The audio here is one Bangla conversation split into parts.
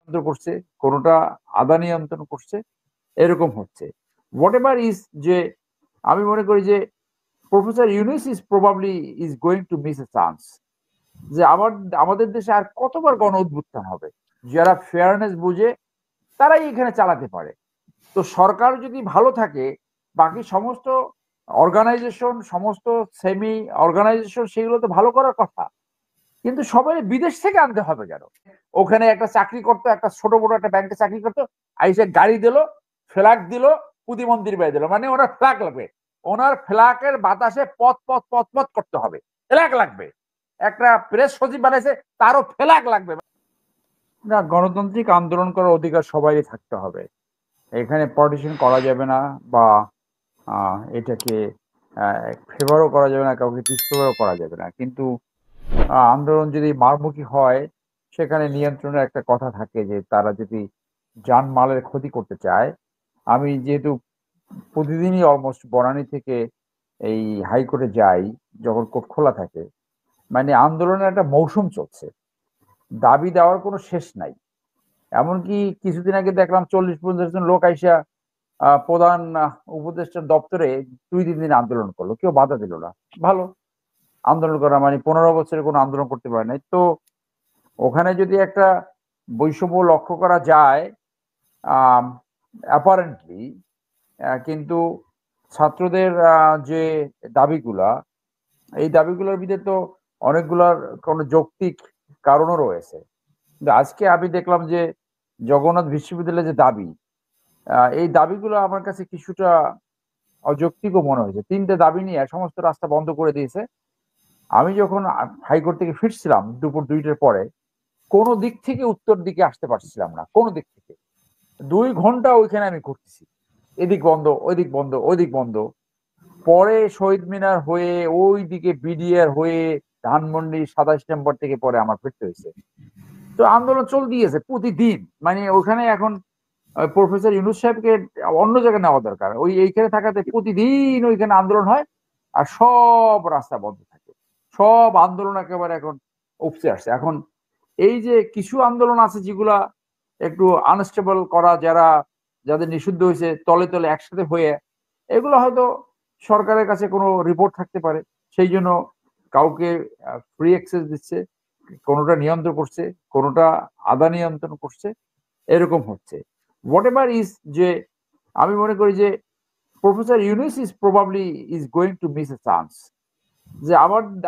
নিয়ন্ত্রণ করছে, কোনোটা আদা নিয়ন্ত্রণ করছে, এরকম হচ্ছে। হোয়াট এভার ইজ, যে আমি মনে করি যে professor Yunus is probably is going to miss A chance, যে আমাদের দেশে আর কতবার গণ উদ্বুত্থান হবে। যারা ফেয়ারনেস বুঝে তারাই এখানে চালাতে পারে। তো সরকার যদি ভালো থাকে, বাকি সমস্ত অর্গানাইজেশন, সমস্ত সেমি অর্গানাইজেশন, সেগুলো তো ভালো করার কথা, কিন্তু সবাই বিদেশ থেকে আনতে হবে কেন? ওখানে একটা চাকরি করতো, একটা ছোট বড় একটা ব্যাংকে চাকরি করতো, আইসে গাড়ি দিল, ফ্ল্যাগ দিল, প্রতিমন্ত্রী বাই দিল, মানে ওনার ফ্ল্যাগ লাগবে, ওনার ফ্ল্যাগের বাতাসে পথ পথ পথ পথ করতে হবে, ফ্ল্যাগ লাগবে। একটা প্রেস সচিব বানাইছে, তারও ফ্ল্যাগ লাগবে। না, গণতান্ত্রিক আন্দোলন করার অধিকার সবাই থাকতে হবে, এখানে পার্টিশন করা যাবে না, বা এটাকে ফেভারও করা যাবে না, কাউকে ডিসফেভারও করা যাবে না। কিন্তু আন্দোলন যদি মারমুখী হয়, সেখানে নিয়ন্ত্রণের একটা কথা থাকে, যে তারা যদি জানমালের ক্ষতি করতে চায়। আমি যেহেতু প্রতিদিনই অলমোস্ট বনানী থেকে এই হাইকোর্টে যাই, যখন কোর্ট খোলা থাকে, মানে আন্দোলনের একটা মৌসুম চলছে, দাবি দেওয়ার কোনো শেষ নাই। এমনকি কিছুদিন আগে দেখলাম 40-50 জন লোক আইসা প্রধান উপদেষ্টার দপ্তরে 2-3 দিন আন্দোলন করলো, কেউ বাধা দিল না। ভালো, আন্দোলন করা মানে 15 বছরে কোনো আন্দোলন করতে পারে নাই তো। ওখানে যদি একটা বৈষম্য লক্ষ্য করা যায় অ্যাপারেন্টলি, কিন্তু ছাত্রদের যে দাবিগুলা, এই দাবিগুলোর ভিতরে তো অনেকগুলার কোনো যৌক্তিক কারণও রয়েছে। কিন্তু আজকে আমি দেখলাম যে জগন্নাথ বিশ্ববিদ্যালয়ের যে দাবি, এই দাবিগুলো আমার কাছে কিছুটা অযৌক্তিকও মনে হয়েছে। 3টে দাবি নিয়ে সমস্ত রাস্তা বন্ধ করে দিয়েছে। আমি যখন হাইকোর্ট থেকে ফিরছিলাম দুপুর 2টার পরে, কোনো দিক থেকে উত্তর দিকে আসতে পারছিলাম না, কোনো দিক থেকে। 2 ঘন্টা ওইখানে আমি ঘুরতেছি, এদিক বন্ধ, ওইদিক বন্ধ, ওইদিক বন্ধ। পরে শহীদ মিনার হয়ে ওই দিকে বিডিআর হয়ে ধানমন্ডি 27 নম্বর থেকে পরে আমার ফিরতে হয়েছে। তো আন্দোলন চল দিয়েছে প্রতিদিন, মানে ওখানে এখন প্রফেসর ইউনুস সাহেবকে অন্য জায়গায় নেওয়া দরকার। এইখানে থাকাতে প্রতিদিন ওইখানে আন্দোলন হয়, আর সব রাস্তা বন্ধ থাকে, সব আন্দোলন একেবারে এখন উপচে আসছে। এখন এই যে কিছু আন্দোলন আছে যেগুলা একটু আনস্টেবল করা, যাদের নিষিদ্ধ হয়েছে তলে তলে একসাথে হয়ে, এগুলো হয়তো সরকারের কাছে কোনো রিপোর্ট থাকতে পারে, সেই জন্য কাউকে ফ্রি অ্যাক্সেস দিচ্ছে, কোনোটা নিয়ন্ত্রণ করছে, কোনোটা আদা নিয়ন্ত্রণ করছে, এরকম হচ্ছে। হোয়াট এভার ইজ, যে আমি মনে করি যে professor Yunus is probably is going to miss A chance, যে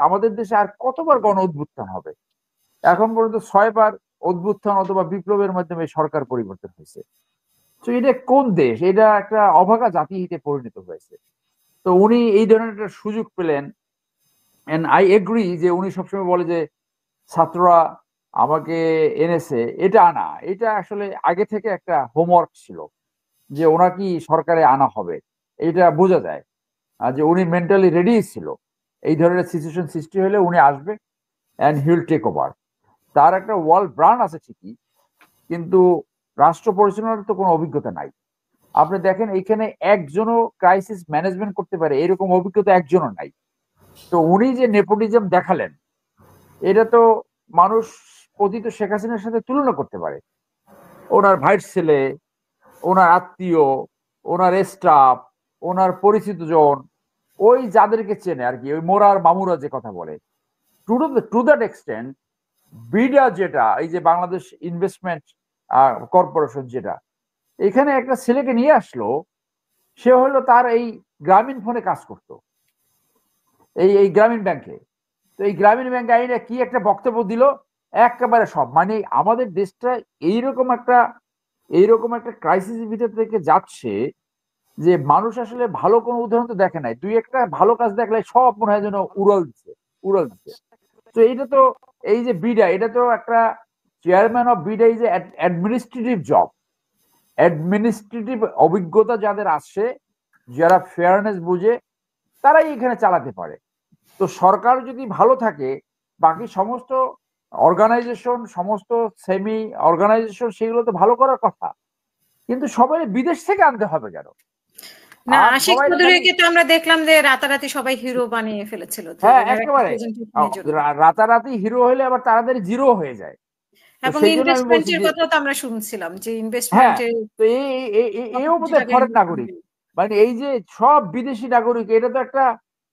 আমাদের দেশে আর কতবার গণ উদ্বুত্থান হবে। এখন পর্যন্ত 6বার অভ্যুত্থান অথবা বিপ্লবের মাধ্যমে সরকার পরিবর্তন হয়েছে। তো এটা কোন দেশ? এটা একটা অভাগা জাতি হিতে পরিণত হয়েছে। তো উনি এই ধরনের একটা সুযোগ পেলেন, এন্ড আই এগ্রি যে উনি সবসময় বলে যে ছাত্ররা আমাকে এনেছে, এটা আনা, এটা আসলে আগে থেকে একটা হোমওয়ার্ক ছিল, যে ওনাকে সরকারে আনা হবে, এটা বোঝা যায়। আর যে উনি মেন্টালি রেডি ছিল, এই ধরনের সিচুয়েশন সৃষ্টি হলে উনি আসবে and he will take over. তার একটা ওয়ার্ল্ড ব্র্যান্ড আছে ঠিকই, কিন্তু রাষ্ট্র পরিচালনার তো কোনো অভিজ্ঞতা নাই। আপনি দেখেন এইখানে একজনও ক্রাইসিস ম্যানেজমেন্ট করতে পারে এরকম অভিজ্ঞতা একজনও নাই। তো উনি যে নেপোটিজম দেখালেন, এটা তো মানুষ পতিত শেখ হাসিনার সাথে তুলনা করতে পারে। ওনার ভাইয়ের ছেলে, ওনার আত্মীয়, ওনার স্টাফ, ওনার পরিচিত জন, ওই যাদেরকে চেনে আর কি, ওই মোরার মামুরা যে কথা বলে, টু দ্যাট এক্সটেন্ট বিডা, যেটা এই যে বাংলাদেশ ইনভেস্টমেন্ট কর্পোরেশন, যেটা এখানে একটা ছেলেকে নিয়ে আসলো, সে হলো তার এই গ্রামীণ ফোনে কাজ করতো, এই গ্রামীণ ব্যাংকে। তো এই গ্রামীণ ব্যাংকে আইনে কি একটা বক্তব্য দিল, একেবারে সব, মানে আমাদের দেশটা এইরকম একটা ক্রাইসিসের ভিতর থেকে যাচ্ছে, যে মানুষ আসলে ভালো কোনো উদাহরণ তো দেখে নাই, 2-একটা ভালো কাজ দেখলে সব মনে হয় যেন উড়াল দিচ্ছে। তো এটা তো, এই যে বিডা, এটা তো একটা, chairman of BIDA is administrative job. Administrative অভিজ্ঞতা যাদের আসে, যারা ফেয়ারনেস বুঝে, তারাই এখানে চালাতে পারে। তো সরকার যদি ভালো থাকে, বাকি সমস্ত অর্গানাইজেশন, সমস্ত সেমি অর্গানাইজেশন, সেগুলো তো ভালো করার কথা, কিন্তু সবাই বিদেশ থেকে আনতে হবে কেন? না, আর আশিক সবাই খালি, চৌধুরীকে তো আমরা দেখলাম যে রাতারাতি সবাই হিরো বানিয়ে ফেলেছিল যে হ্যাঁ ওনার একটা একেবারে, প্রেজেন্টেশনের জন্য। রাতারাতি হিরো হলে আবার তাড়াতাড়ি জিরো হয়ে যায়। এবং সেই জন্য আমি বলছি ইনভেস্টমেন্টের যে কথাও তো আমরা শুনছিলাম যে হ্যাঁ, ইনভেস্টমেন্টের তো এও ১ কোটি বোধহয় টাকা ফরেন ইনভেস্ট নাগরিক। করবে। মানে এই যে সব বিদেশি নাগরিক, এটা তো একটা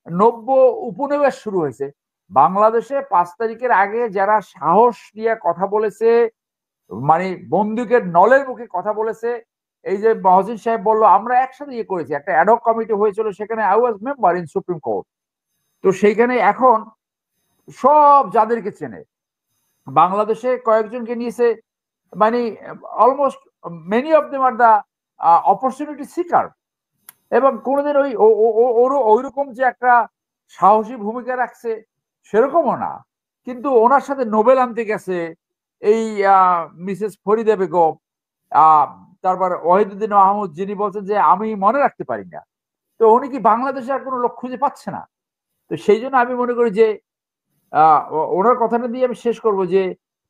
নব্য উপনিবেশ শুরু হয়েছে বাংলাদেশে। 5 তারিখের আগে যারা সাহস নিয়ে কথা বলেছে, মানে বন্দুকের নলের মুখে কথা বলেছে, এই যে মহসিন সাহেব বললো আমরা একসাথে ইয়ে করেছি, একটা অ্যাডহক কমিটি হয়েছিল, সেখানে I was member in supreme court. তো সেইখানে এখন সব যাদেরকে চেনে বাংলাদেশে কয়েকজনকে নিয়েছে, মানে almost many of them are the opportunity seeker. এবং কোনোদিন ওই রকম যে একটা সাহসী ভূমিকা রাখছে সেরকমও না। কিন্তু ওনার সাথে নোবেল আনতে গেছে এই মিসেস ফরিদা বেগম, আহ, তারপর ওয়াহিদুদ্দিন আহমদ, যিনি বলছেন যে আমি মনে রাখতে পারি না। তো উনি কি বাংলাদেশে আর কোনো লোক খুঁজে পাচ্ছে না? তো সেই জন্য আমি মনে করি যে ওনার কথাটা দিয়ে আমি শেষ করব যে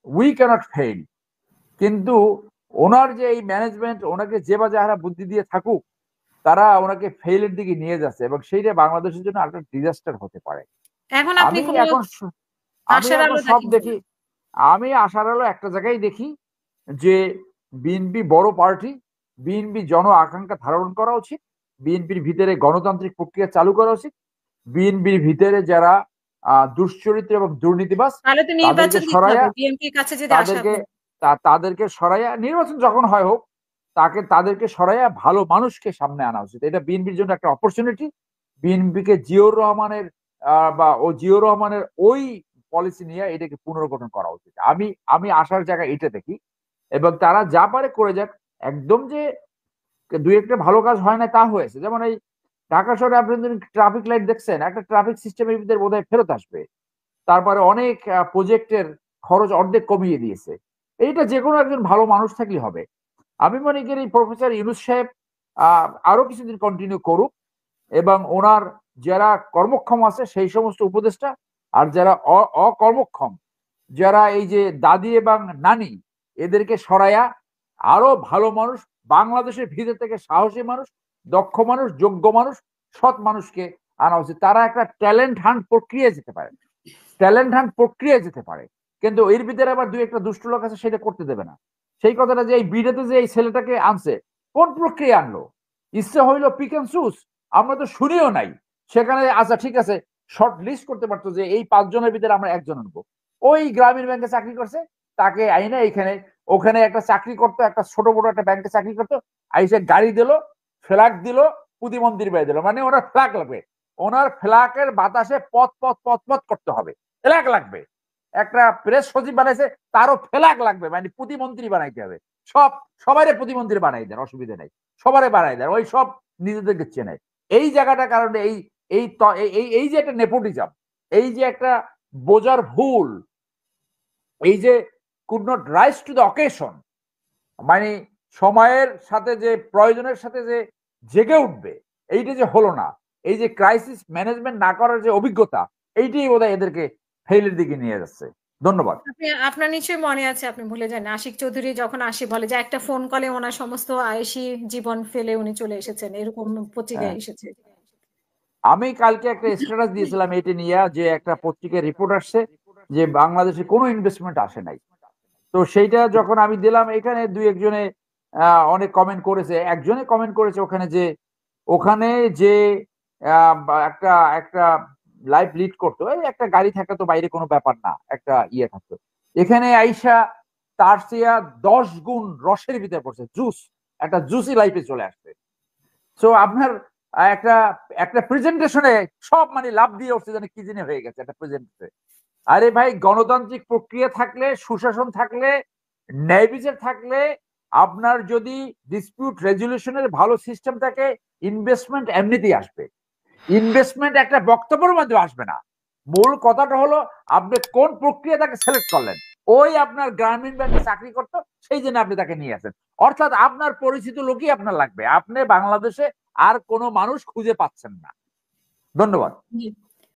উই ক্যানট ফেইল। কিন্তু ওনার যে এই ম্যানেজমেন্ট ওনাকে যে বা যারা বুদ্ধি দিয়ে থাকুক, তারা ওনাকে ফেইলের দিকে নিয়ে যাচ্ছে, এবং সেইটা বাংলাদেশের জন্য একটা ডিজাস্টার হতে পারে। এখন আপনি আমি কোন এখন আমি আশার এখন আলো সব দেখেন দেখি। কিনা? আমি আশার আলো একটা জায়গায় দেখি যে বিএনপি বড় পার্টি, বিএনপি জন আকাঙ্ক্ষা ধারণ করা উচিত, বিএনপির ভিতরে গণতান্ত্রিক প্রক্রিয়া চালু করা উচিত, বিএনপির ভিতরে যারা দুশ্চরিত্র এবং দুর্নীতিবাজ তাহলে তো তাদেরকে নির্বাচন দিতে সরাইয়া হবে বিএনপির কাছে যদি আশা তাদেরকে করেন। তাদেরকে সরাইয়া নির্বাচন যখন হয় হোক, তাদেরকে সরাইয়া ভালো মানুষকে সামনে আনা উচিত। এটা বিএনপির জন্য একটা অপরচুনিটি। বিএনপিকে জিয়র রহমানের জিয়র রহমানের ওই পলিসি নিয়ে এটাকে পুনর্গঠন করা উচিত। আমি আমি আসার জায়গায় এটা দেখি, এবং তারা যা পারে করে যাক। একদম যে দুই একটা ভালো কাজ হয় না তা হয়েছে, যেমন এই ঢাকা শহরে আপনি ট্রাফিক লাইট দেখছেন, একটা ট্রাফিক সিস্টেমের ভিতরে বোধহয় ফেরত আসবে। তারপরে অনেক প্রজেক্টের খরচ অর্ধেক কমিয়ে দিয়েছে। এইটা যে কোনো একজন ভালো মানুষ থাকলে হবে। আমি মনে করি প্রফেসর ইউনূস সাহেব আরো কিছুদিন কন্টিনিউ করুক, এবং ওনার যারা কর্মক্ষম আছে সেই সমস্ত উপদেষ্টা, আর যারা অকর্মক্ষম, যারা এই যে দাদি এবং নানি, এদেরকে সরাইয়া আরো ভালো মানুষ, বাংলাদেশের ভিতর থেকে সাহসী মানুষ, দক্ষ মানুষ, যোগ্য মানুষ, সৎ মানুষকে আনা উচিত। তারা একটা ট্যালেন্ট হান্ট প্রক্রিয়ায় যেতে পারে, কিন্তু এর ভিতরে আবার দুই একটা দুষ্ট লোক আছে, সেটা করতে দেবে না। সেই কথাটা যে এই বিডেতে যে এই ছেলেটাকে আনছে, কোন প্রক্রিয়া আনলো? ইচ্ছে হইলো পিক অ্যান্ড চুজ? আমরা তো শুনিও নাই। সেখানে আচ্ছা ঠিক আছে, শর্ট লিস্ট করতে পারতো যে এই 5 জনের ভিতরে আমরা একজন আনবো। ওই গ্রামীণ ব্যাংকে চাকরি করছে, তাকে আইনে এখানে ওখানে একটা চাকরি করতো, একটা ছোট বড় একটা ব্যাংকে চাকরি করতো, আইসে গাড়ি দিল, ফ্ল্যাগ দিল, প্রতিমন্ত্রী বাই দিল। মানে ওনার ফ্ল্যাগ লাগবে, ওনার ফ্ল্যাগের বাতাসে পথ পথ পথ পথ করতে হবে, ফ্ল্যাগ লাগবে। একটা প্রেস সচিব বানাইছে, তারও ফ্ল্যাগ লাগবে, মানে প্রতিমন্ত্রী বানাইতে হবে। সবাই প্রতিমন্ত্রী বানাই দেন, অসুবিধা নেই, সবারে বানাই দেন, ওই সব নিজেদেরকে চেনে। এই জায়গাটার কারণে এই যে একটা নেপোটিজম, এই যে একটা বোঝার ভুল, এই যে could not rise to the occasion, মানে সময়ের সাথে যে প্রয়োজনের সাথে যে জেগে উঠবে, এইটা যে হলো না, এই যে ক্রাইসিস ম্যানেজমেন্ট না করার যে অভিজ্ঞতা, এইটাই বোধহয় এদেরকে ফেইলের দিকে নিয়ে যাচ্ছে। ধন্যবাদ। আপনার নিশ্চয়ই মনে আছে, আপনি ভুলে যান, আশিক চৌধুরী যখন আসি বলে যে একটা ফোন কলে ওনার সমস্ত আয়েশি জীবন ফেলে উনি চলে এসেছেন, এরকম পত্রিকায় হ্যাঁ, এসেছে। আমি কালকে একটা স্ট্যাটাস দিয়েছিলাম এটা নিয়ে, যে একটা পত্রিকার রিপোর্ট আসছে যে বাংলাদেশে কোনো ইনভেস্টমেন্ট আসে নাই। তো সেইটা যখন আমি দিলাম, এখানে দুই একজনে অনেক কমেন্ট করেছে। একজনে কমেন্ট করেছে ওখানে যে একটা একটা লাইফ লিড করতো, এই একটা গাড়ি থাকা তো বাইরে কোনো ব্যাপার না, একটা ইয়ে থাকতো, এখানে আইসা তার চেয়ে 10 গুণ রসের ভিতরে পড়ছে, জুস, একটা জুসি লাইফে চলে আসছে। সো আপনার একটা একটা প্রেজেন্টেশনে সব মানে লাভ দিয়ে উঠছে, যেন কি জানি হয়ে গেছে একটা প্রেজেন্টেশনে। আরে ভাই, গণতান্ত্রিক প্রক্রিয়া থাকলে, সুশাসন থাকলে, ন্যায় বিচার থাকলে, আপনার যদি ডিসপিউট রেজলিউশনের ভালো সিস্টেম থাকে, ইনভেস্টমেন্ট এমনিতেই আসবে। ইনভেস্টমেন্ট একটা বক্তব্যের মধ্যে আসবে না। মূল কথাটা হলো আপনি কোন প্রক্রিয়া তাকে সিলেক্ট করলেন। ওই আপনার গ্রামীণ ব্যাংকে চাকরি করতো, সেই জন্য আপনি তাকে নিয়ে আসেন। অর্থাৎ আপনার পরিচিত লোকই আপনার লাগবে, আপনি বাংলাদেশে আর কোনো মানুষ খুঁজে পাচ্ছেন না। ধন্যবাদ।